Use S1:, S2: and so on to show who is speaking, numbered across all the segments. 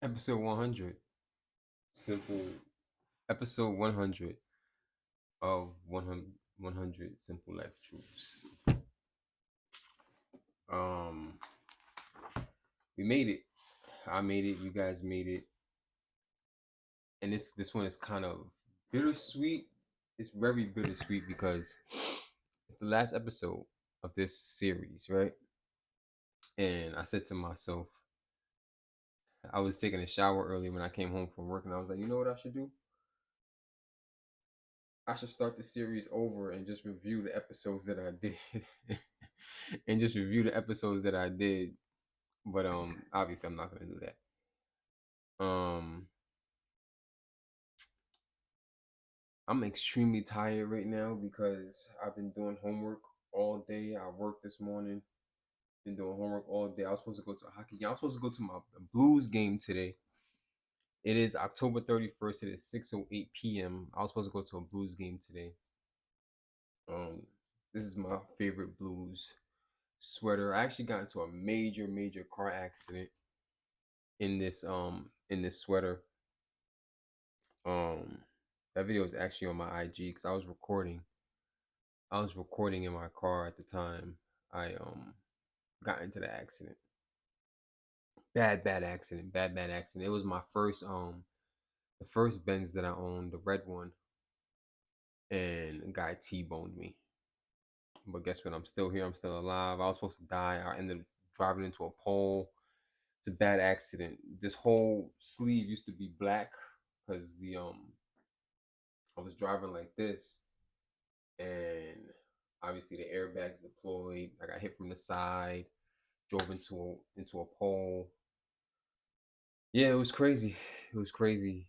S1: Episode 100. Simple. Episode 100 of 100 Simple Life Truths. Um, we made it. I made it. You guys made it. And this one is kind of bittersweet. It's very bittersweet because it's the last episode of this series, right? And I said to myself, I was taking a shower early when I came home from work, and I was like, you know what I should do? I should start the series over and just review the episodes that I did. And just review the episodes that I did. But obviously I'm not gonna do that. I'm extremely tired right now because I've been doing homework all day. I worked this morning, been doing homework all day. I was supposed to go to a hockey game. I was supposed to go to my Blues game today. It is October 31st. It is 6:08 p.m. I was supposed to go to a Blues game today. This is my favorite Blues sweater. I actually got into a major car accident in this sweater. That video is actually on my IG because I was recording. I was recording in my car at the time I got into the accident. Bad accident. Bad accident. It was my first the first Benz that I owned, the red one, and a guy T-boned me. But guess what? I'm still here. I'm still alive. I was supposed to die. I ended up driving into a pole. It's a bad accident. This whole sleeve used to be black because I was driving like this, and obviously the airbags deployed. I got hit from the side, drove into a pole. Yeah, it was crazy. It was crazy.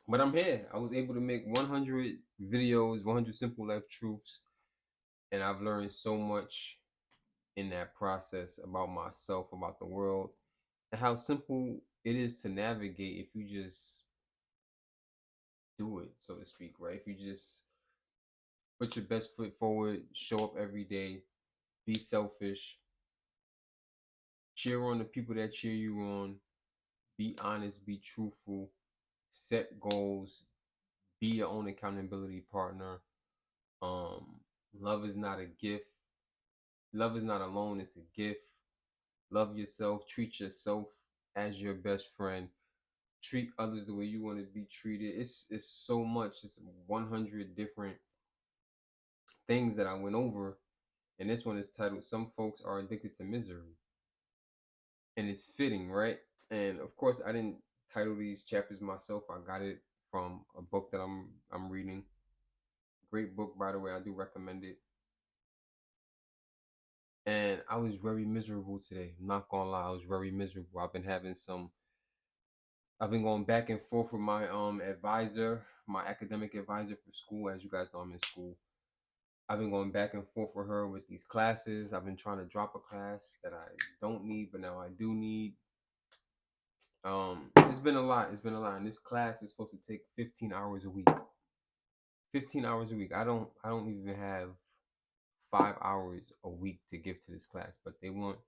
S1: But I'm here. I was able to make 100 videos, 100 simple life truths, and I've learned so much in that process about myself, about the world, and how simple it is to navigate if you just do it, so to speak, right? If you just put your best foot forward, show up every day, be selfish, cheer on the people that cheer you on, be honest, be truthful, set goals, be your own accountability partner. Um, love is not a gift. Love is not alone, it's a gift. Love yourself, treat yourself as your best friend. Treat others the way you want to be treated. It's so much. It's 100 different things that I went over. And this one is titled Some Folks Are Addicted to Misery. And it's fitting, right? And of course I didn't title these chapters myself. I got it from a book that I'm reading. Great book, by the way. I do recommend it. And I was very miserable today. I'm not gonna lie, I was very miserable. I've been going back and forth with my advisor, my academic advisor for school. As you guys know, I'm in school. I've been going back and forth with her with these classes. I've been trying to drop a class that I don't need, but now I do need. It's been a lot. It's been a lot. And this class is supposed to take 15 hours a week. 15 hours a week. I don't even have 5 hours a week to give to this class, but they want.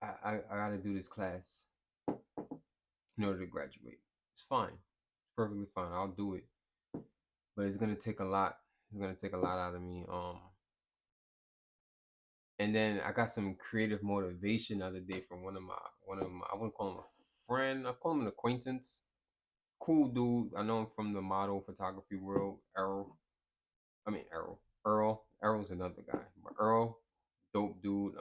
S1: I gotta do this class in order to graduate. It's fine. It's perfectly fine. I'll do it. But it's gonna take a lot. It's gonna take a lot out of me. And then I got some creative motivation the other day from one of my I wouldn't call him a friend. I call him an acquaintance. Cool dude. I know him from the model photography world. Earl. Earl's another guy. But Earl, dope dude.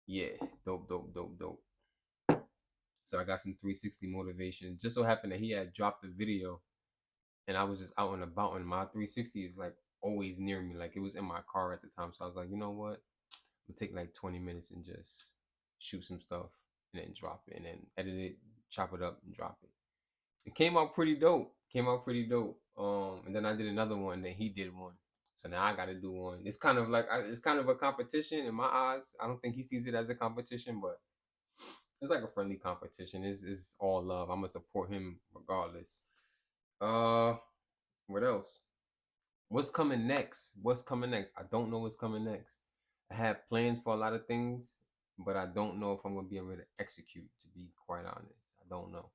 S1: Yeah, dope. So I got some 360 motivation. Just so happened that he had dropped a video, and I was just out and about, and my 360 is like always near me. Like it was in my car at the time. So I was like, you know what? I'm gonna take like 20 minutes and just shoot some stuff and then drop it and then edit it, chop it up and drop it. It came out pretty dope. And then I did another one, then he did one. So now I gotta do one. It's kind of like it's kind of a competition in my eyes. I don't think he sees it as a competition, but it's like a friendly competition. It's all love. I'm gonna support him regardless. Uh, what else? What's coming next? I don't know what's coming next. I have plans for a lot of things. but I don't know if I'm gonna be able to execute, to be quite honest. I don't know.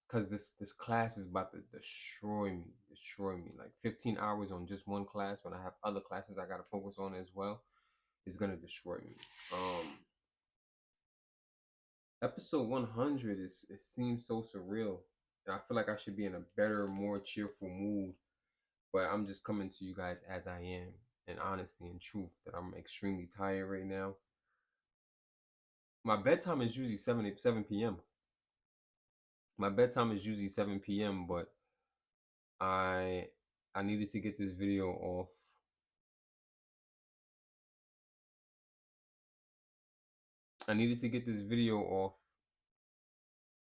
S1: Because this class is about to destroy me. Like 15 hours on just one class when I have other classes I gotta focus on as well is gonna destroy me. Episode 100 it seems so surreal, and I feel like I should be in a better, more cheerful mood, but I'm just coming to you guys as I am, in honesty and truth, that I'm extremely tired right now. My bedtime is usually 7 p.m. My bedtime is usually 7 p.m., but I I needed to get this video off. I needed to get this video off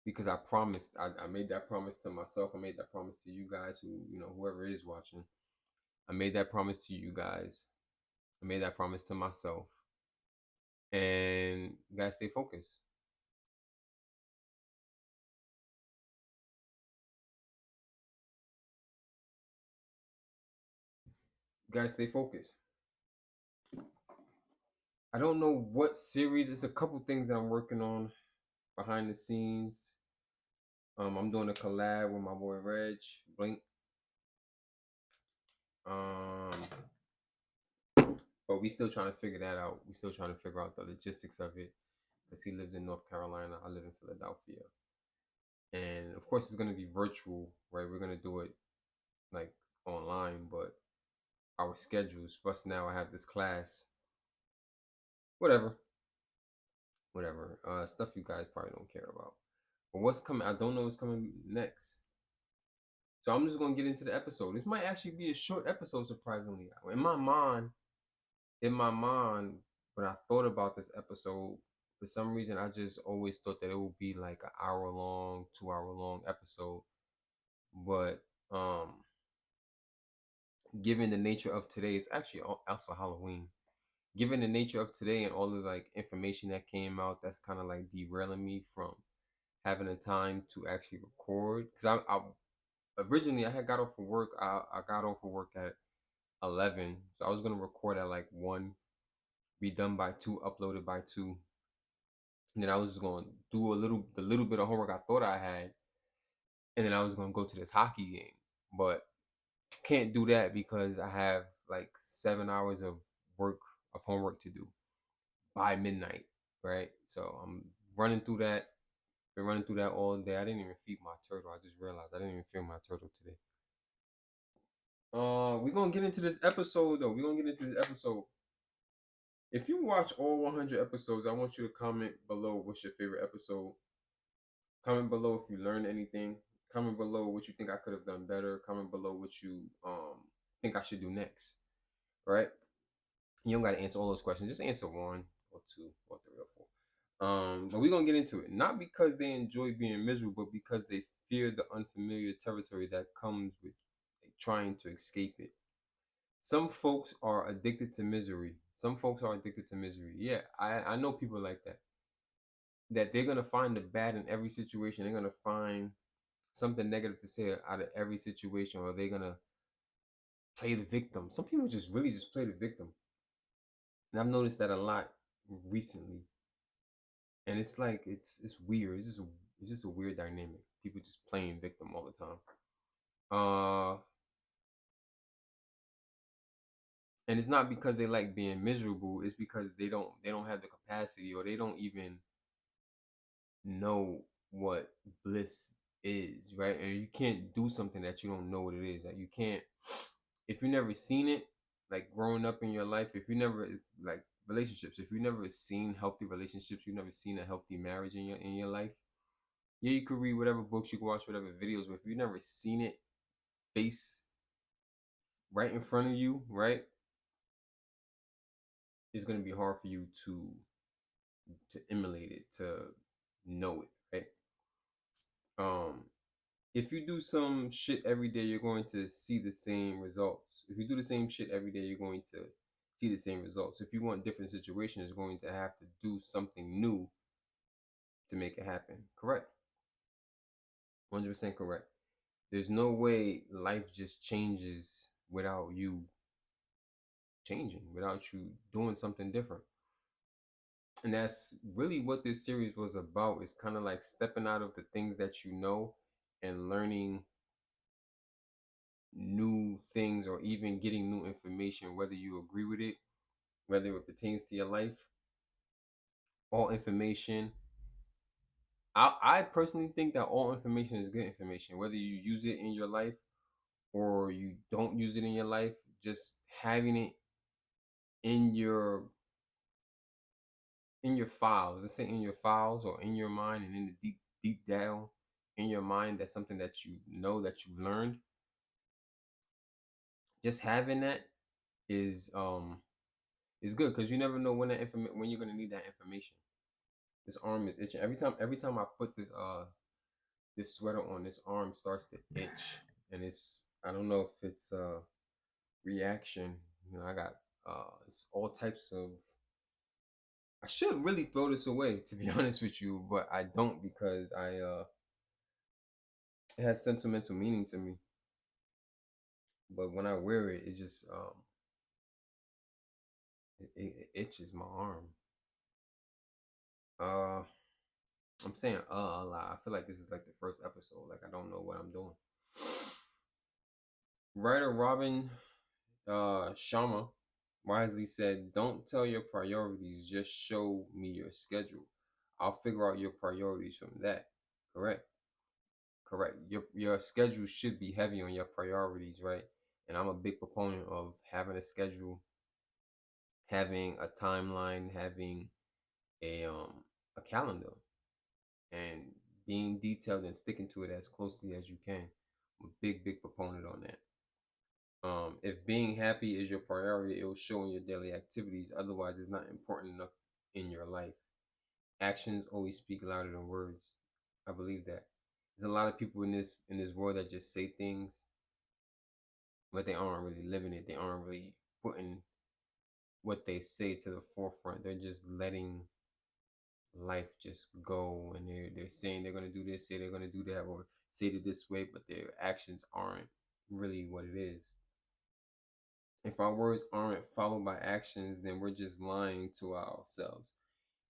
S1: because I promised. I made that promise to myself. I made that promise to you guys whoever is watching. I made that promise to you guys. I made that promise to myself. And you guys stay focused. You guys stay focused. I don't know what series. It's a couple things that I'm working on behind the scenes. I'm doing a collab with my boy Reg Blink. But we still trying to figure that out. We still trying to figure out the logistics of it, because he lives in North Carolina. I live in Philadelphia, and of course it's gonna be virtual, right? We're gonna do it like online, but our schedules. Plus now I have this class. Whatever. Stuff you guys probably don't care about. But what's coming? I don't know what's coming next. So I'm just gonna get into the episode. This might actually be a short episode, surprisingly. In my mind, when I thought about this episode, for some reason I just always thought that it would be like an hour long, 2 hour long episode. But given the nature of today, it's actually also Halloween. Given the nature of today and all the like information that came out, that's kind of like derailing me from having the time to actually record. Because I originally I had got off of work. I got off of work at 11, so I was gonna record at like 1, be done by 2, uploaded by 2, and then I was just gonna do the little bit of homework I thought I had, and then I was gonna go to this hockey game. But can't do that because I have like 7 hours of homework to do by midnight, right? So I'm running through that. Been running through that all day. I didn't even feed my turtle. I just realized I didn't even feed my turtle today. We're gonna get into this episode though. We're gonna get into this episode. If you watch all 100 episodes, I want you to comment below what's your favorite episode. Comment below if you learned anything. Comment below what you think I could have done better. Comment below what you think I should do next. Right? You don't gotta answer all those questions. Just answer 1 or 2 or 3 or 4. But we're gonna get into it. Not because they enjoy being miserable, but because they fear the unfamiliar territory that comes with trying to escape it. Some folks are addicted to misery. Yeah, I know people like that. That they're gonna find the bad in every situation. They're gonna find something negative to say out of every situation, or they're gonna play the victim. Some people just really just play the victim. And I've noticed that a lot recently. And it's like it's weird. It's just a weird dynamic. People just playing victim all the time. And it's not because they like being miserable. It's because they don't have the capacity, or they don't even know what bliss is, right? And you can't do something that you don't know what it is. Like you can't, if you never seen it, like growing up in your life, if you never like relationships, if you never seen healthy relationships, you never seen a healthy marriage in your life. Yeah, you could read whatever books, you can watch whatever videos, but if you never seen it face right in front of you, right, it's gonna be hard for you to emulate it, to know it, right? If you do some shit every day, you're going to see the same results. If you do the same shit every day, you're going to see the same results. If you want different situations, you're going to have to do something new to make it happen. Correct. 100% correct. There's no way life just changes without you changing, without you doing something different. And that's really what this series was about. It's kind of like stepping out of the things that you know and learning new things, or even getting new information, whether you agree with it, whether it pertains to your life. All information, I personally think that all information is good information, whether you use it in your life or you don't use it in your life. Just having it in your files, let's say in your files or in your mind, and in the deep down in your mind, that's something that you know, that you've learned. Just having that is good, because you never know when when you're gonna need that information. This arm is itching every time I put this sweater on. This arm starts to itch, and I don't know if it's a reaction. I got it's all types of. I should really throw this away, to be honest with you, but I don't, because it has sentimental meaning to me. But when I wear it, it just it itches my arm. Uh, I'm saying a lot. I feel like this is like the first episode. Like, I don't know what I'm doing. Writer Robin Sharma wisely said, "Don't tell your priorities. Just show me your schedule. I'll figure out your priorities from that." Correct. Correct. Your schedule should be heavy on your priorities, right? And I'm a big proponent of having a schedule, having a timeline, having a calendar, and being detailed and sticking to it as closely as you can. I'm a big proponent on that. If being happy is your priority, it will show in your daily activities. Otherwise, it's not important enough in your life. Actions always speak louder than words. I believe that. There's a lot of people in this world that just say things, but they aren't really living it. They aren't really putting what they say to the forefront. They're just letting life just go, and they're saying they're gonna do this, say they're gonna do that, or say it this way, but their actions aren't really what it is. If our words aren't followed by actions, then we're just lying to ourselves.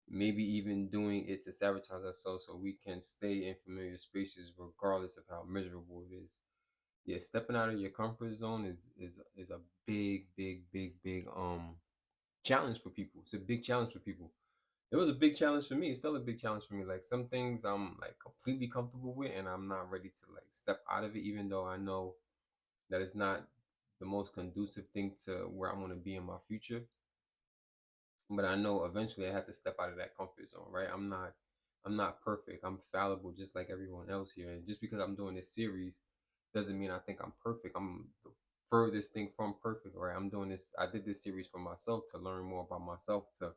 S1: Maybe even doing it to sabotage ourselves so we can stay in familiar spaces regardless of how miserable it is. Yeah, stepping out of your comfort zone is a big challenge for people. It's a big challenge for people. It was a big challenge for me. It's still a big challenge for me. Like, some things I'm like completely comfortable with, and I'm not ready to like step out of it, even though I know that it's not the most conducive thing to where I want to be in my future. But I know eventually I have to step out of that comfort zone, right? I'm not perfect. I'm fallible just like everyone else here. And just because I'm doing this series doesn't mean I think I'm perfect. I'm the furthest thing from perfect, right? I did this series for myself, to learn more about myself, to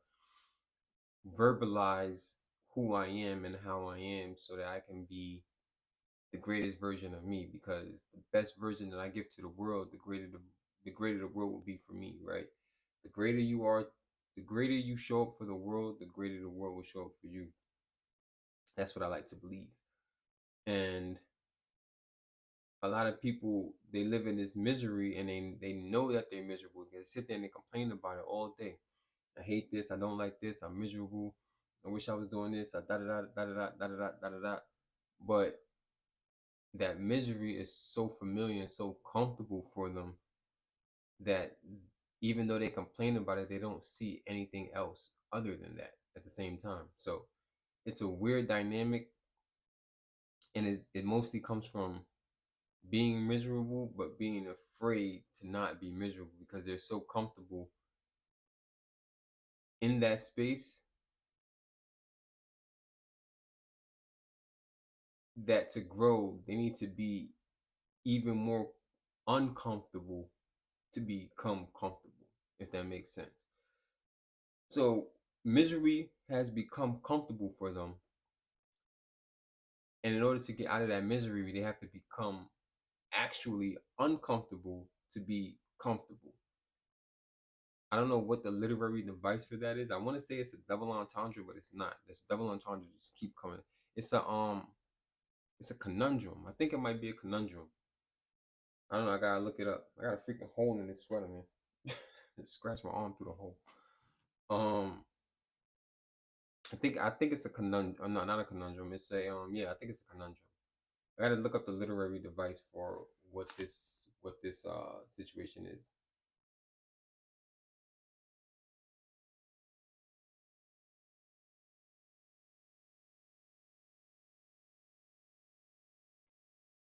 S1: verbalize who I am and how I am, so that I can be the greatest version of me, because the best version that I give to the world, the greater the world will be for me, right? The greater you are, the greater you show up for the world, the greater the world will show up for you. That's what I like to believe. And a lot of people, they live in this misery, and they know that they're miserable. They sit there and they complain about it all day. I hate this, I don't like this, I'm miserable, I wish I was doing this, I da da da da da da da da da da da. But that misery is so familiar and so comfortable for them, that even though they complain about it, they don't see anything else other than that at the same time. So it's a weird dynamic, and it mostly comes from being miserable, but being afraid to not be miserable, because they're so comfortable in that space, that to grow, they need to be even more uncomfortable to become comfortable, if that makes sense. So misery has become comfortable for them. And in order to get out of that misery, they have to become actually uncomfortable to be comfortable. I don't know what the literary device for that is. I want to say it's a double entendre, but it's not. This double entendre just keep coming. It's a conundrum. I think it might be a conundrum. I don't know. I gotta look it up. I got a freaking hole in this sweater, man. Scratch my arm through the hole. Um, I think it's a conundrum. No, not a conundrum. It's a yeah, I think it's a conundrum. I gotta look up the literary device for what this situation is.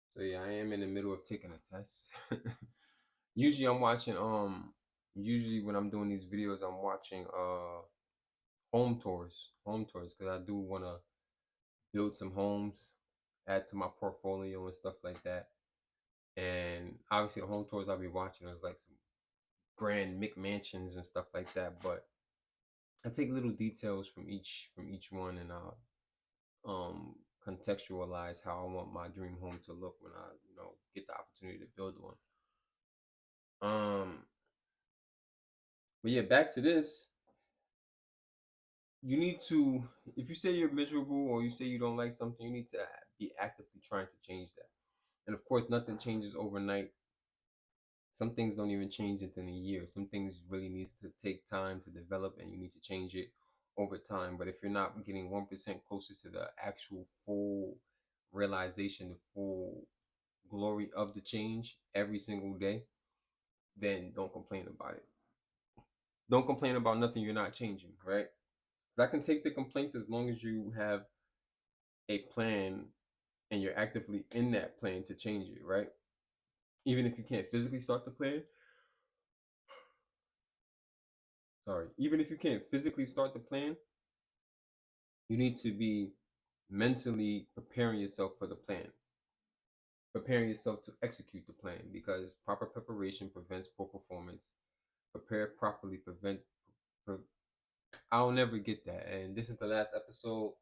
S1: So yeah, I am in the middle of taking a test. Usually I'm watching usually when I'm doing these videos I'm watching home tours because I do want to build some homes, add to my portfolio and stuff like that. And obviously the home tours I'll be watching is like some grand McMansions and stuff like that. But I take little details from each one and I'll contextualize how I want my dream home to look when I get the opportunity to build one. But yeah, back to this. You need to, if you say you're miserable or you say you don't like something, you need to be actively trying to change that. And of course, nothing changes overnight. Some things don't even change within a year. Some things really needs to take time to develop, and you need to change it over time. But if you're not getting 1% closer to the actual full realization, the full glory of the change every single day, then don't complain about it. Don't complain about nothing you're not changing, right? Because I can take the complaints as long as you have a plan and you're actively in that plan to change it, right? Even if you can't physically start the plan, even if you can't physically start the plan, you need to be mentally preparing yourself for the plan, preparing yourself to execute the plan because proper preparation prevents poor performance. Prepare properly, pre- I'll never get that. And this is the last episode.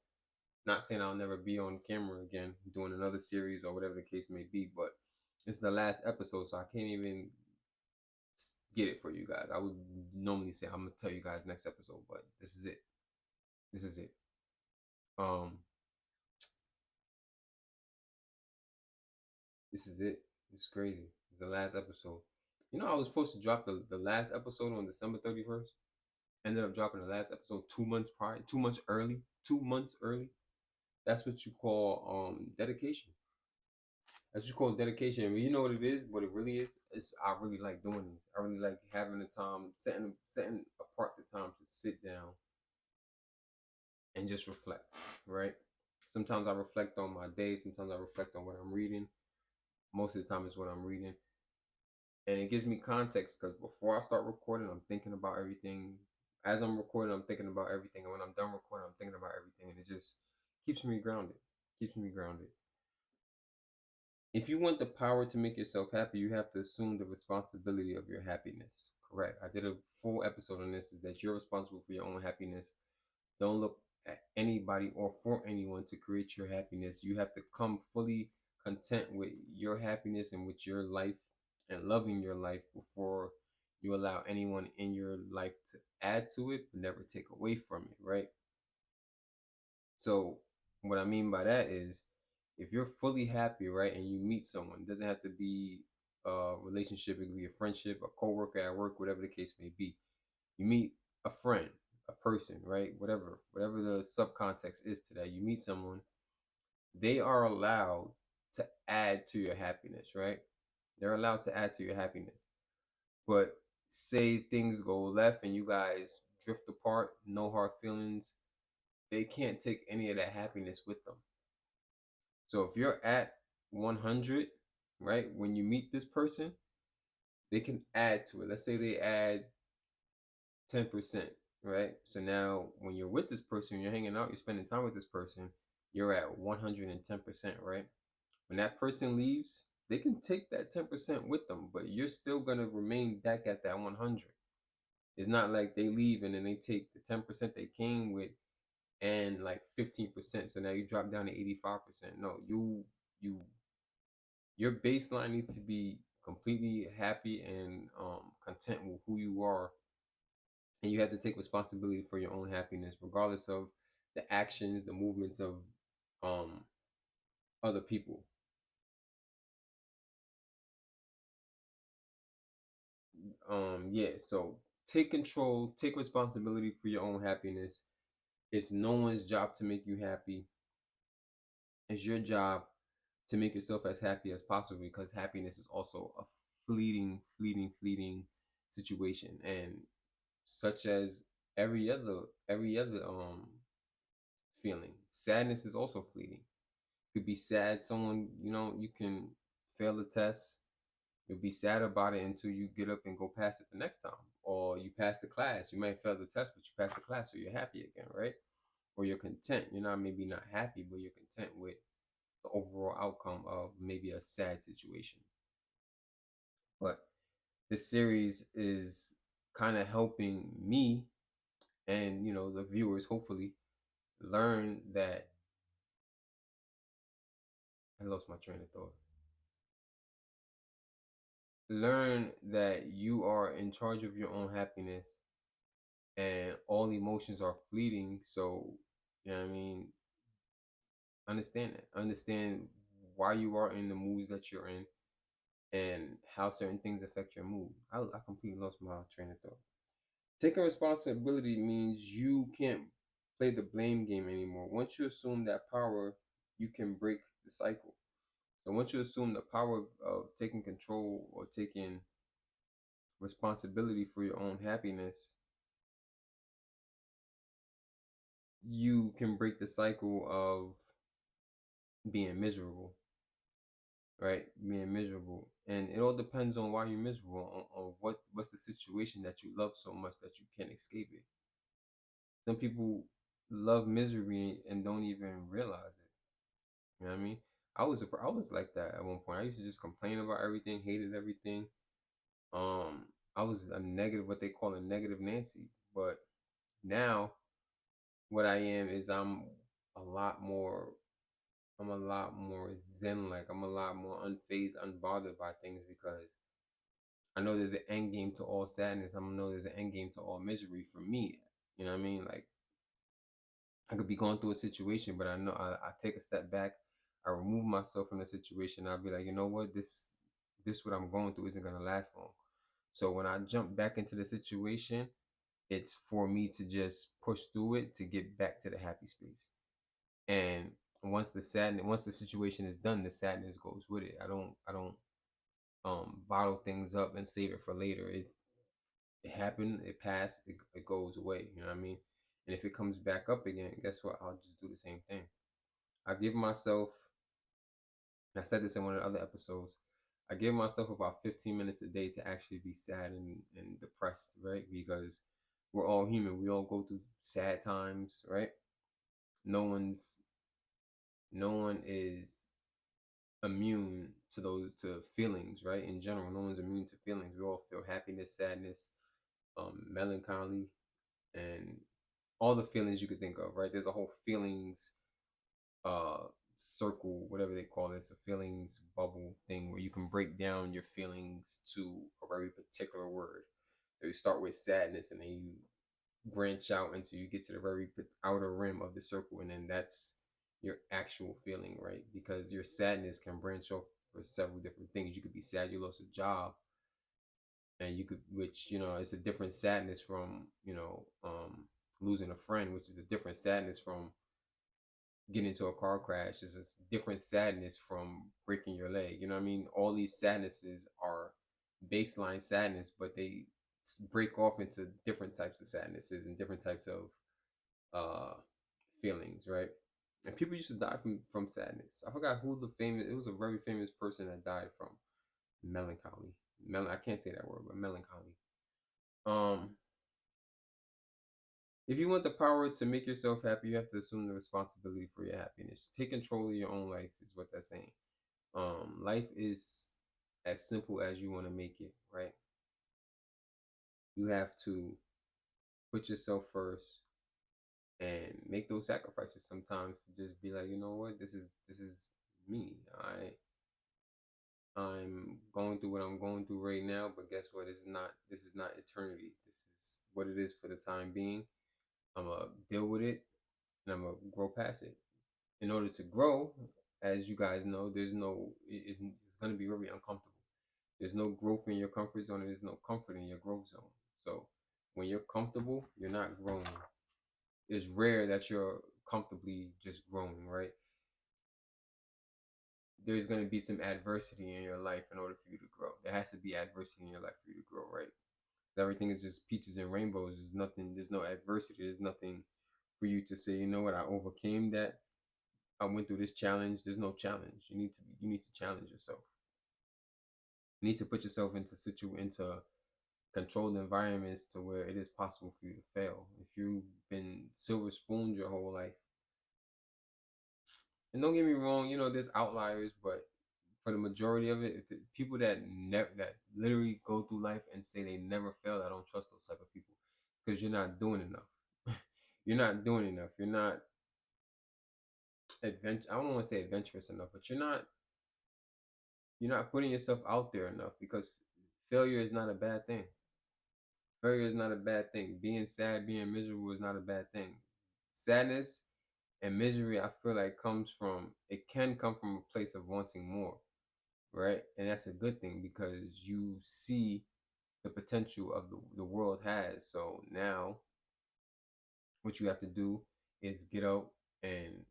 S1: Not saying I'll never be on camera again doing another series or whatever the case may be, but it's the last episode, so I can't even get it for you guys. I would normally say I'm gonna tell you guys next episode, but this is it. This is it. Um, this is it. It's crazy. It's the last episode. I was supposed to drop the last episode on December 31st. Ended up dropping the last episode 2 months prior, 2 months early. 2 months early. That's what you call dedication. That's what you call dedication. I mean, you know what it is, what it really is. It's I really like doing this. I really like having the time, setting apart the time to sit down and just reflect, right? Sometimes I reflect on my day. Sometimes I reflect on what I'm reading. Most of the time, it's what I'm reading, and it gives me context because before I start recording, I'm thinking about everything. As I'm recording, I'm thinking about everything, and when I'm done recording, I'm thinking about everything, and it just keeps me grounded. Keeps me grounded. If you want the power to make yourself happy, you have to assume the responsibility of your happiness. Correct. I did a full episode on this. Is that you're responsible for your own happiness. Don't look at anybody or for anyone to create your happiness. You have to come fully content with your happiness and with your life and loving your life before you allow anyone in your life to add to it but never take away from it, right? So what I mean by that is if you're fully happy, right, and you meet someone, it doesn't have to be a relationship, it could be a friendship, a coworker at work, whatever the case may be. You meet a friend, a person, right? Whatever the subcontext is to that. You meet someone, they are allowed to add to your happiness, right? They're allowed to add to your happiness. But say things go left and you guys drift apart, no hard feelings, they can't take any of that happiness with them. So if you're at 100, right, when you meet this person, they can add to it. Let's say they add 10%, right? So now when you're with this person, you're hanging out, you're spending time with this person, you're at 110%, right? When that person leaves, they can take that 10% with them, but you're still going to remain back at that 100. It's not like they leave and then they take the 10% they came with and like 15%. So now you drop down to 85%. No, you your baseline needs to be completely happy and content with who you are, and you have to take responsibility for your own happiness regardless of the actions, the movements of um other people. Yeah, so take control, take responsibility for your own happiness. It's no one's job to make you happy. It's your job to make yourself as happy as possible, because happiness is also a fleeting situation, and such as every other feeling. Sadness is also fleeting. You could be sad, someone, you can fail a test. You'll be sad about it until you get up and go pass it the next time. Or you pass the class. You might fail the test, but you pass the class, so you're happy again, right? Or you're content. You're not, maybe not happy, but you're content with the overall outcome of maybe a sad situation. But this series is kind of helping me and, the viewers, hopefully, learn that. I lost my train of thought. Learn that you are in charge of your own happiness, and all emotions are fleeting. So, what I mean? Understand that. Understand why you are in the moods that you're in, and how certain things affect your mood. I completely lost my train of thought. Taking responsibility means you can't play the blame game anymore. Once you assume that power, you can break the cycle. So once you assume the power of taking control or taking responsibility for your own happiness, you can break the cycle of being miserable, right? Being miserable. And it all depends on why you're miserable, on what's the situation that you love so much that you can't escape it. Some people love misery and don't even realize it. You know what I mean? I was like that at one point. I used to just complain about everything, hated everything. I was a negative, what they call a negative Nancy. But now, what I am is a lot more. I'm a lot more zen. Like, I'm a lot more unfazed, unbothered by things, because I know there's an end game to all sadness. I know there's an end game to all misery for me. You know what I mean? Like, I could be going through a situation, but I know I take a step back. I remove myself from the situation. I'll be like, you know what, this what I'm going through isn't gonna last long. So when I jump back into the situation, it's for me to just push through it to get back to the happy space. And once the situation is done, the sadness goes with it. I don't bottle things up and save it for later. It happened, it passed, it goes away. You know what I mean? And if it comes back up again, guess what? I'll just do the same thing. I give myself, and I said this in one of the other episodes, I give myself about 15 minutes a day to actually be sad and depressed, right? Because we're all human. We all go through sad times, right? No one's no one is immune to those, to feelings, right? In general, no one's immune to feelings. We all feel happiness, sadness, melancholy, and all the feelings you could think of, right? There's a whole feelings uh circle, whatever they call it. It's a feelings bubble thing where you can break down your feelings to a very particular word. So you start with sadness, and then you branch out until you get to the very outer rim of the circle, and then that's your actual feeling, right? Because your sadness can branch off for several different things. You could be sad you lost a job, and you could, which, it's a different sadness from, losing a friend, which is a different sadness from getting into a car crash. Is a different sadness from breaking your leg. You know what I mean? All these sadnesses are baseline sadness, but they break off into different types of sadnesses and different types of uh feelings, right? And people used to die from sadness. I forgot who the famous. It was a very famous person that died from melancholy. I can't say that word, but melancholy. Um, if you want the power to make yourself happy, you have to assume the responsibility for your happiness. Take control of your own life is what that's saying. Life is as simple as you want to make it, right? You have to put yourself first and make those sacrifices sometimes to just be like, you know what, this is me. I'm going through what I'm going through right now, but guess what? This is not eternity. This is what it is for the time being. I'm gonna deal with it, and I'm gonna grow past it. In order to grow, as you guys know, it's gonna be very uncomfortable. There's no growth in your comfort zone, and there's no comfort in your growth zone. So when you're comfortable, you're not growing. It's rare that you're comfortably just growing, right? There's going to be some adversity in your life in order for you to grow. There has to be adversity in your life for you to grow, right? So everything is just peaches and rainbows. There's nothing, there's no adversity. There's nothing for you to say, you know what, I overcame that. I went through this challenge. There's no challenge. You need to challenge yourself. You need to put yourself into controlled environments to where it is possible for you to fail. If you've been silver spooned your whole life, and don't get me wrong, you know, there's outliers, but for the majority of it, if the people that literally go through life and say they never failed, I don't trust those type of people, because you're not doing enough. You're not doing enough. You're not I don't want to say adventurous enough, but you're not putting yourself out there enough, because failure is not a bad thing. Failure is not a bad thing. Being sad, being miserable is not a bad thing. Sadness and misery, I feel like it can come from a place of wanting more, right? And that's a good thing, because you see the potential of the world has. So now what you have to do is get out and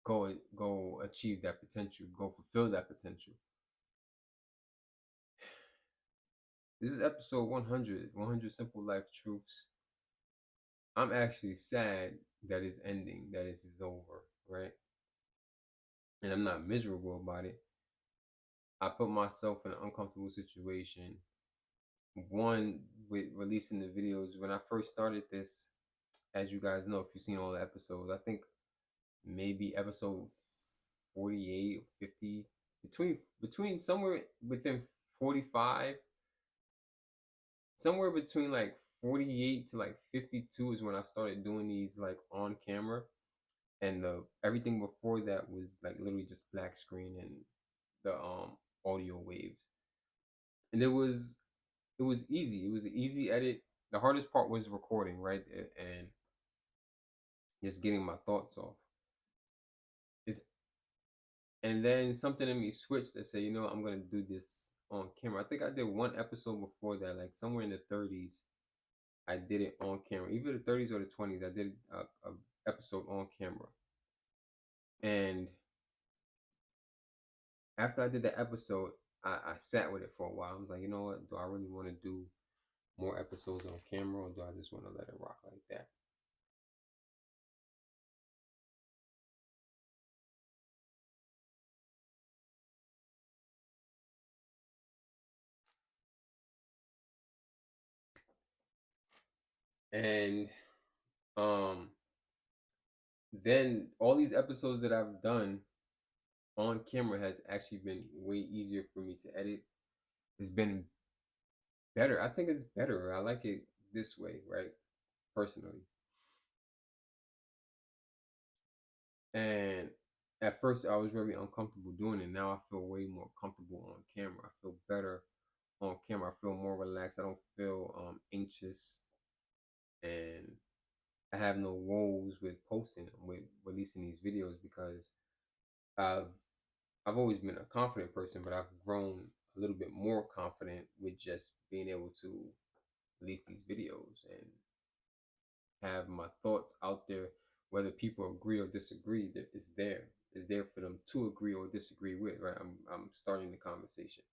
S1: go achieve that potential, go fulfill that potential. This is episode 100, 100 Simple Life Truths. I'm actually sad that it's ending, that it's over, right? And I'm not miserable about it. I put myself in an uncomfortable situation. One, with releasing the videos. When I first started this, as you guys know, if you've seen all the episodes, I think maybe episode 48, 50, between somewhere within 45, somewhere between like 48 to like 52 is when I started doing these like on camera. And everything before that was like literally just black screen and the audio waves. And it was easy. It was an easy edit. The hardest part was recording, right? And just getting my thoughts off. It's And then something in me switched that said, you know, I'm gonna do this on camera. I think I did one episode before that, like somewhere in the 30s. I did it on camera, either the 30s or the 20s. I did a episode on camera, and after I did the episode, I sat with it for a while. I was like, you know what? Do I really want to do more episodes on camera, or do I just want to let it rock like that? And um, then all these episodes that I've done on camera has actually been way easier for me to edit. It's been better. I think it's better. I like it this way, right? Personally. And at first I was very uncomfortable doing it. Now I feel way more comfortable on camera. I feel better on camera. I feel more relaxed. I don't feel anxious, and I have no woes with with releasing these videos, because I've I've always been a confident person, but I've grown a little bit more confident with just being able to release these videos and have my thoughts out there. Whether people agree or disagree, it's there. It's there for them to agree or disagree with, right? I'm starting the conversation.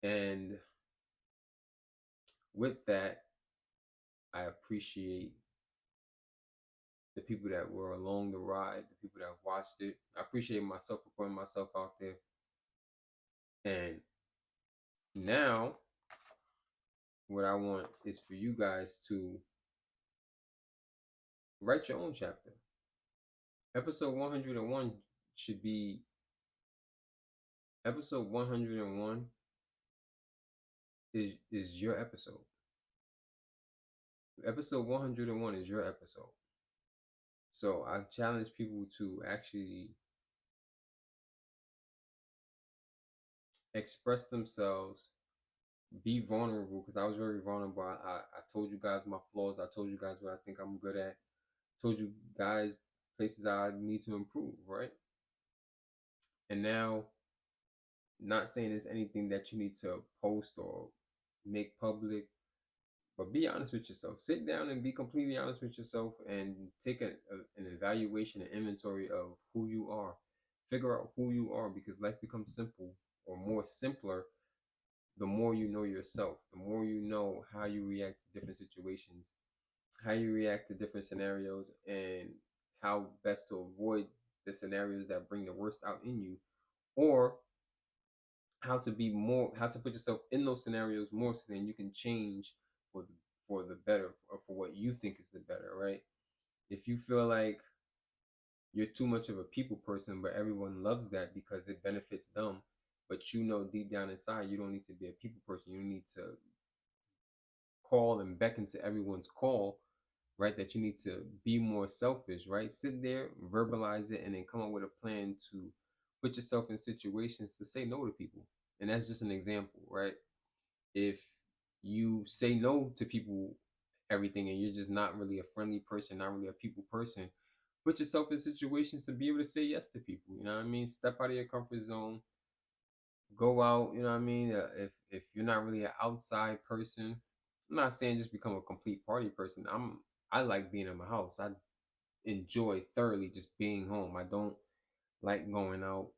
S1: And with that, I appreciate the people that were along the ride, the people that watched it. I appreciate myself for putting myself out there. And now, what I want is for you guys to write your own chapter. Episode 101 should be episode 101 is your episode. Episode 101 is your episode. So I challenge people to actually express themselves, be vulnerable, because I was very vulnerable. I told you guys my flaws. I told you guys what I think I'm good at. Told you guys places I need to improve, right? And now, not saying there's anything that you need to post or make public, But be honest with yourself. Sit down and be completely honest with yourself and take an evaluation and inventory of who you are. Figure out who you are, because life becomes simple or more simpler the more you know yourself, the more you know how you react to different situations, how you react to different scenarios, and how best to avoid the scenarios that bring the worst out in you, or how to put yourself in those scenarios more so then you can change for the better, or for what you think is the better, right? If you feel like you're too much of a people person, but everyone loves that because it benefits them, but you know deep down inside you don't need to be a people person. You need to call and beckon to everyone's call, right? That you need to be more selfish, right? Sit there, verbalize it, and then come up with a plan to put yourself in situations to say no to people. And that's just an example, right? If you say no to people, everything, and you're just not really a friendly person, not really a people person, put yourself in situations to be able to say yes to people. You know what I mean? Step out of your comfort zone, go out. You know what I mean? If you're not really an outside person, I'm not saying just become a complete party person. I like being in my house. I enjoy thoroughly just being home. I don't like going out.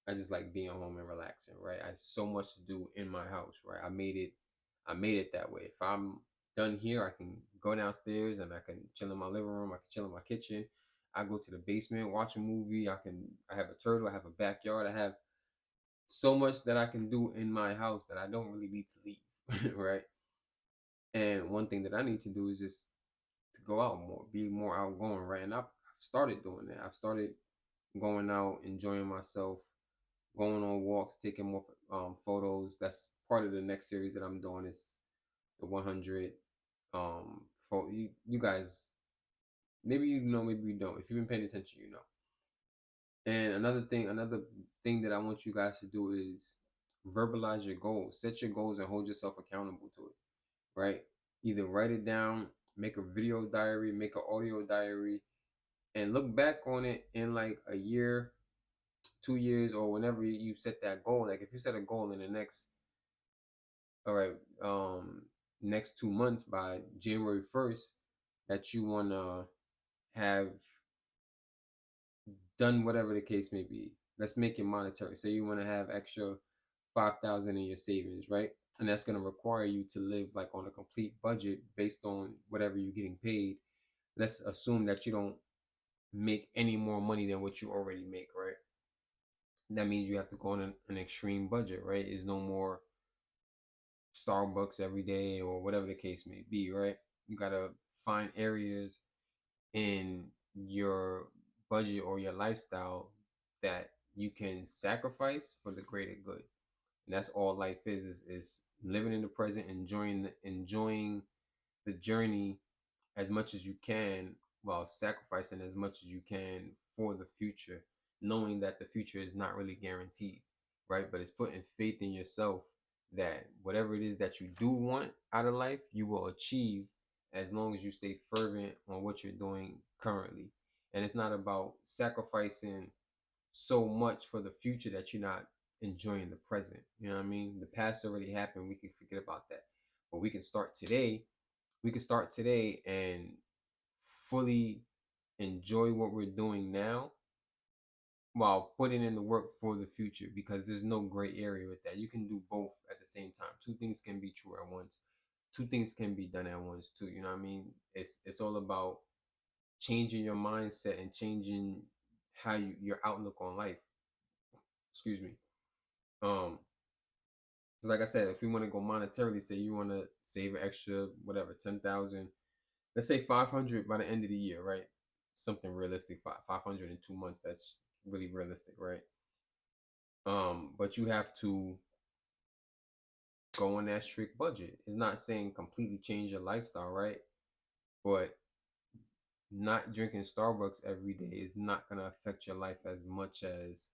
S1: I just like being home and relaxing, right? I have so much to do in my house, right? I made it that way. If I'm done here, I can go downstairs and I can chill in my living room, I can chill in my kitchen. I go to the basement, watch a movie. I have a turtle, I have a backyard, I have so much that I can do in my house that I don't really need to leave, right? And one thing that I need to do is just to go out more, be more outgoing, right? And I've started doing that. I've started going out, enjoying myself, going on walks, taking more photos. That's part of the next series that I'm doing. Is the 100. You guys, maybe you know, maybe you don't. If you've been paying attention, you know. And another thing that I want you guys to do is verbalize your goals. Set your goals and hold yourself accountable to it, right? Either write it down, make a video diary, make an audio diary, and look back on it in like a year, 2 years, or whenever you set that goal. Like if you set a goal in the next, all right, next 2 months by January 1st, that you wanna have done whatever the case may be. Let's make it monetary. Say you want to have extra 5,000 in your savings, right? And that's going to require you to live like on a complete budget based on whatever you're getting paid. Let's assume that you don't make any more money than what you already make, right? That means you have to go on an extreme budget, right? Is no more Starbucks every day or whatever the case may be, right? You got to find areas in your budget or your lifestyle that you can sacrifice for the greater good. And that's all life is living in the present, enjoying the journey as much as you can, while sacrificing as much as you can for the future, knowing that the future is not really guaranteed, right? But it's putting faith in yourself that whatever it is that you do want out of life, you will achieve as long as you stay fervent on what you're doing currently. And it's not about sacrificing so much for the future that you're not enjoying the present. You know what I mean? The past already happened. We can forget about that. But we can start today. We can start today and fully enjoy what we're doing now while putting in the work for the future, because there's no gray area with that. You can do both at the same time. Two things can be true at once. Two things can be done at once too. You know what I mean? It's all about changing your mindset and changing how your outlook on life. Excuse me. Um, like I said, if you want to go monetarily, say you want to save an extra whatever 10,000, let's say 500 by the end of the year, right? Something realistic, 500 in 2 months. That's really realistic, right? But you have to go on that strict budget. It's not saying completely change your lifestyle, right? But not drinking Starbucks every day is not gonna affect your life as much as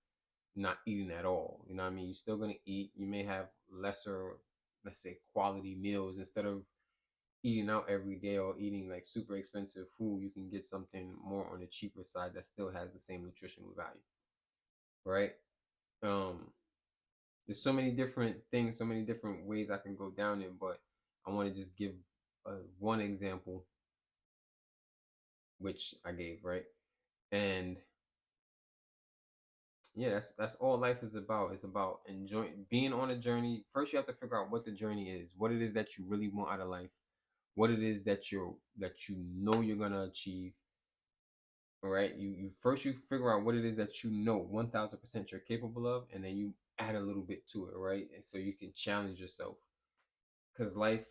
S1: not eating at all. You know what I mean? You're still gonna eat. You may have lesser, let's say, quality meals. Instead of eating out every day or eating like super expensive food, you can get something more on the cheaper side that still has the same nutritional value, right? Um, there's so many different things, so many different ways I can go down it, but I want to just give one example, which I gave, right? And yeah, that's all life is about. It's about enjoying being on a journey. First, you have to figure out what the journey is, what it is that you really want out of life, what it is that you know you're gonna achieve. All right, you figure out what it is that you know 1,000% you're capable of, and then you add a little bit to it, right? And so you can challenge yourself, because life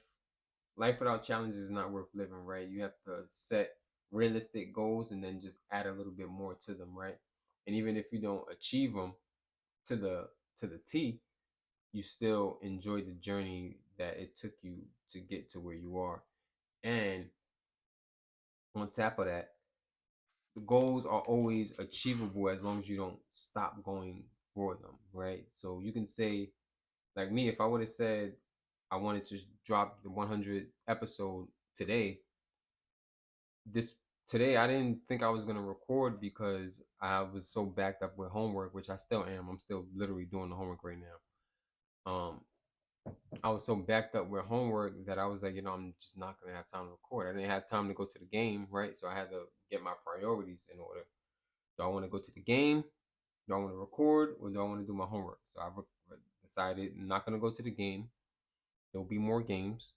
S1: without challenges is not worth living, right? You have to set realistic goals and then just add a little bit more to them, right? And even if you don't achieve them to the T, you still enjoy the journey that it took you to get to where you are. And on top of that, the goals are always achievable as long as you don't stop going for them, right? So you can say, like me, if I would have said I wanted to drop the 100 episode today, this today I didn't think I was gonna record because I was so backed up with homework, which I still am. I'm still literally doing the homework right now. I was so backed up with homework that I was like, I'm just not gonna have time to record. I didn't have time to go to the game, right? So I had to get my priorities in order. Do I want to go to the game? Do I want to record, or do I want to do my homework? So I decided I'm not gonna go to the game. There'll be more games.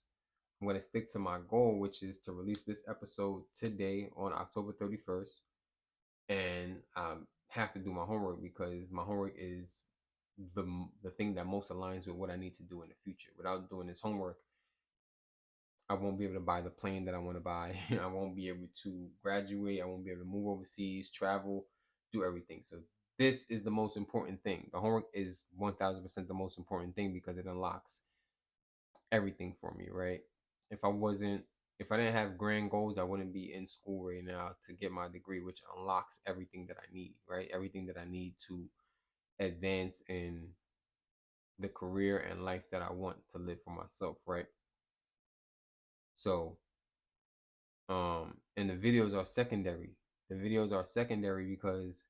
S1: I'm gonna stick to my goal, which is to release this episode today on October 31st, and I have to do my homework because my homework is the thing that most aligns with what I need to do in the future. Without doing this homework, I won't be able to buy the plane that I want to buy. I won't be able to graduate. I won't be able to move overseas, travel, do everything. So this is the most important thing. The homework is 1,000% the most important thing because it unlocks everything for me, right? If I wasn't, if I didn't have grand goals, I wouldn't be in school right now to get my degree, which unlocks everything that I need, right? Everything that I need to advance in the career and life that I want to live for myself, right? So, and the videos are secondary. The videos are secondary because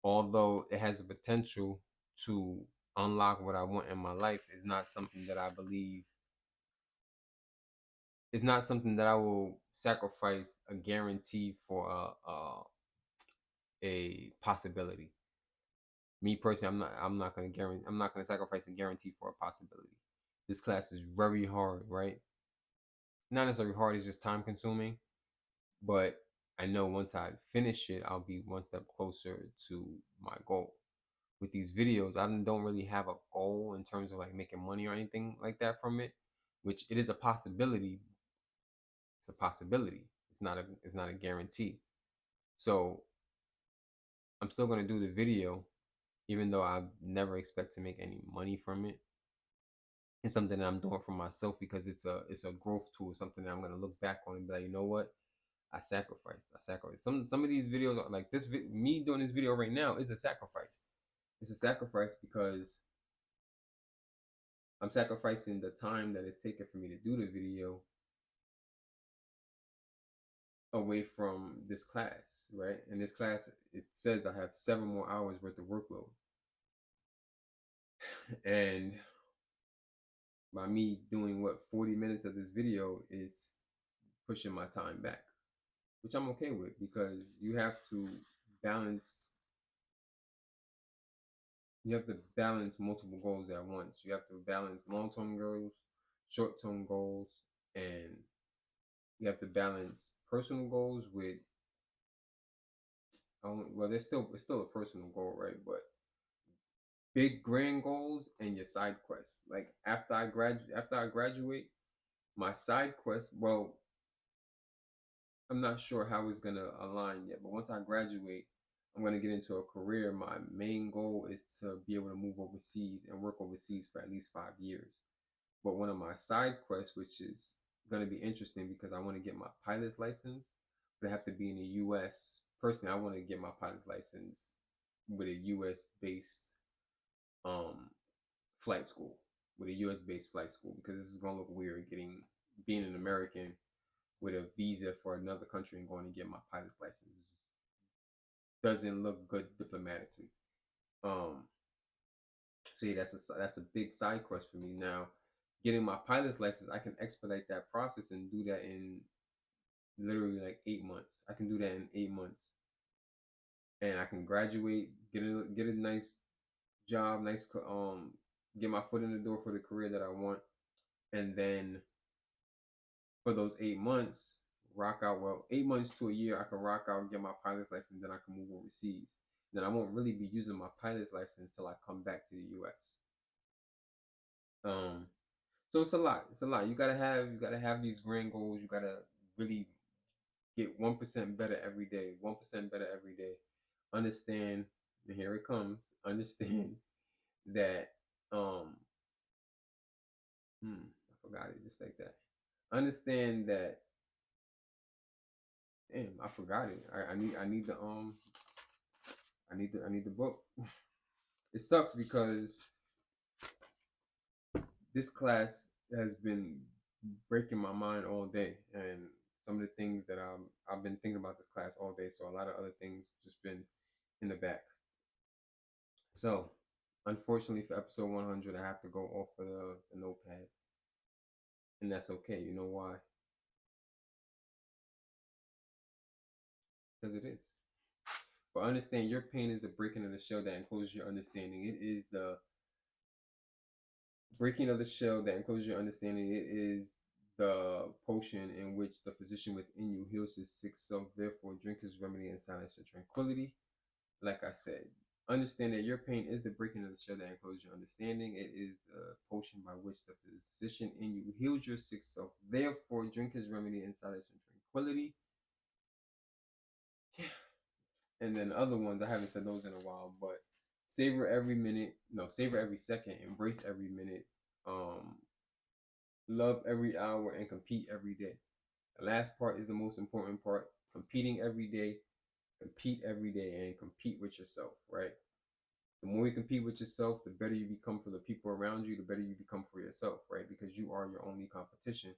S1: although it has the potential to unlock what I want in my life, is not something that I believe it's not something that I will sacrifice a guarantee for a possibility. Me personally, I'm not gonna sacrifice a guarantee for a possibility. This class is very hard, right? Not necessarily hard, it's just time consuming. But I know once I finish it, I'll be one step closer to my goal. With these videos, I don't really have a goal in terms of like making money or anything like that from it, which it is a possibility. It's a possibility. It's not a guarantee. So I'm still gonna do the video, even though I never expect to make any money from it. It's something that I'm doing for myself because it's a growth tool, something that I'm gonna look back on and be like, you know what? I sacrificed. I sacrificed. Some of these videos are like this. Me doing this video right now is a sacrifice. It's a sacrifice because I'm sacrificing the time that it's taken for me to do the video away from this class, right? In this class, it says I have 7 more hours worth of workload, and by me doing 40 minutes of this video is pushing my time back, which I'm okay with because balance you have to balance multiple goals at once. You have to balance long-term goals, short-term goals, and you have to balance personal goals with well, it's still a personal goal, right? But big grand goals and your side quests. Like after I graduate, my side quest, well, I'm not sure how it's gonna align yet, but once I graduate, I'm gonna get into a career. My main goal is to be able to move overseas and work overseas for at least 5 years. But one of my side quests, which is gonna be interesting because I want to get my pilot's license, but I have to be in the US. Personally, I want to get my pilot's license with a US based um flight school, with a US based flight school, because this is gonna look weird being an American with a visa for another country and going to get my pilot's license. Doesn't look good diplomatically. So yeah, that's a big side quest for me now. getting my pilot's license, I can expedite that process and do that in literally like 8 months. I can do that in 8 months, and I can graduate, get a nice job, get my foot in the door for the career that I want, and then for those 8 months, rock out. Well, 8 months to a year, I can rock out, get my pilot's license, then I can move overseas. Then I won't really be using my pilot's license till I come back to the U.S. So it's a lot. It's a lot. You gotta have these grand goals. You gotta really get 1% better every day. 1% better every day. Understand, and here it comes. Understand that I forgot it just like that. Understand that. Damn, I forgot it. I need the book. It sucks because this class has been breaking my mind all day, and some of the things that I've been thinking about this class all day. So a lot of other things just been in the back. So unfortunately for episode 100, I have to go off of the notepad, and that's okay. You know why? Because it is. But understand, your pain is the breaking of the shell that encloses your understanding. It is the breaking of the shell that encloses your understanding. It is the potion in which the physician within you heals his sick self. Therefore, drink his remedy in silence and tranquility. Like I said, understand that your pain is the breaking of the shell that encloses your understanding. It is the potion by which the physician in you heals your sick self. Therefore, drink his remedy in silence and tranquility. Yeah. And then other ones, I haven't said those in a while, but savor every minute. No, savor every second. Embrace every minute. Love every hour and compete every day. The last part is the most important part. Competing every day, compete every day, and compete with yourself, right? The more you compete with yourself, the better you become for the people around you, the better you become for yourself, right? Because you are your only competition.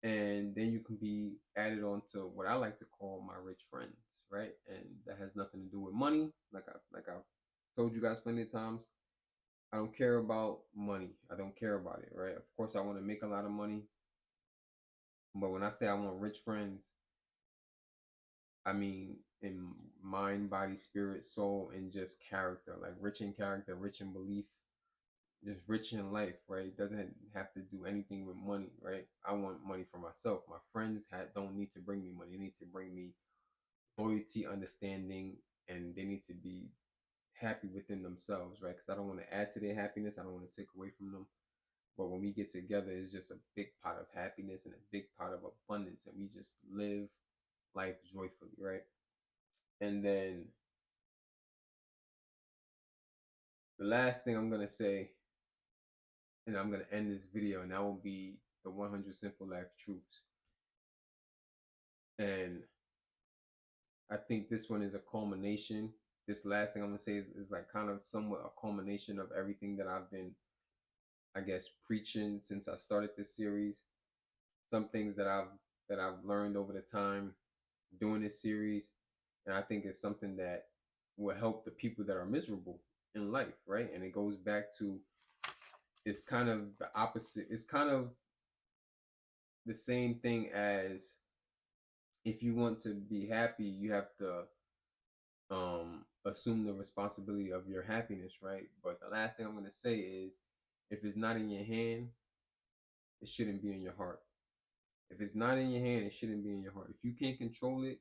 S1: And then you can be added on to what I like to call my rich friends, right? And that has nothing to do with money. Like I've told you guys plenty of times, I don't care about money. I don't care about it, right? Of course, I want to make a lot of money. But when I say I want rich friends, I mean in mind, body, spirit, soul, and just character. Like rich in character, rich in belief, just rich in life, right? It doesn't have to do anything with money, right? I want money for myself. My friends don't need to bring me money. They need to bring me loyalty, understanding, and they need to be happy within themselves, right? Because I don't want to add to their happiness. I don't want to take away from them. But when we get together, it's just a big pot of happiness and a big pot of abundance, and we just live life joyfully, right? And then the last thing I'm gonna say, and I'm gonna end this video, and that will be the 100 simple life truths. And I think this one is a culmination. This last thing I'm gonna say is like kind of somewhat a culmination of everything that I've been, I guess, preaching since I started this series. Some things that I've learned over the time doing this series, and I think it's something that will help the people that are miserable in life, right? And it goes back to, it's kind of the opposite. It's kind of the same thing as, if you want to be happy, you have to assume the responsibility of your happiness, right? But the last thing I'm going to say is, if it's not in your hand, it shouldn't be in your heart. If it's not in your hand, it shouldn't be in your heart. If you can't control it,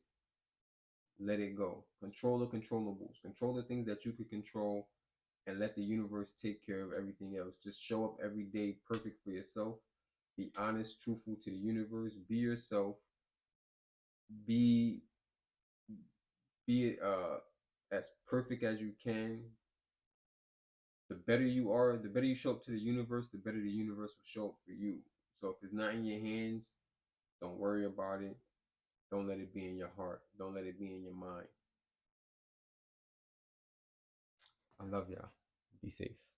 S1: let it go. Control the controllables. Control the things that you could control, and let the universe take care of everything else. Just show up every day perfect for yourself. Be honest, truthful to the universe. Be yourself. Be as perfect as you can. The better you are, the better you show up to the universe, the better the universe will show up for you. So if it's not in your hands, don't worry about it. Don't let it be in your heart. Don't let it be in your mind. I love y'all. Be safe.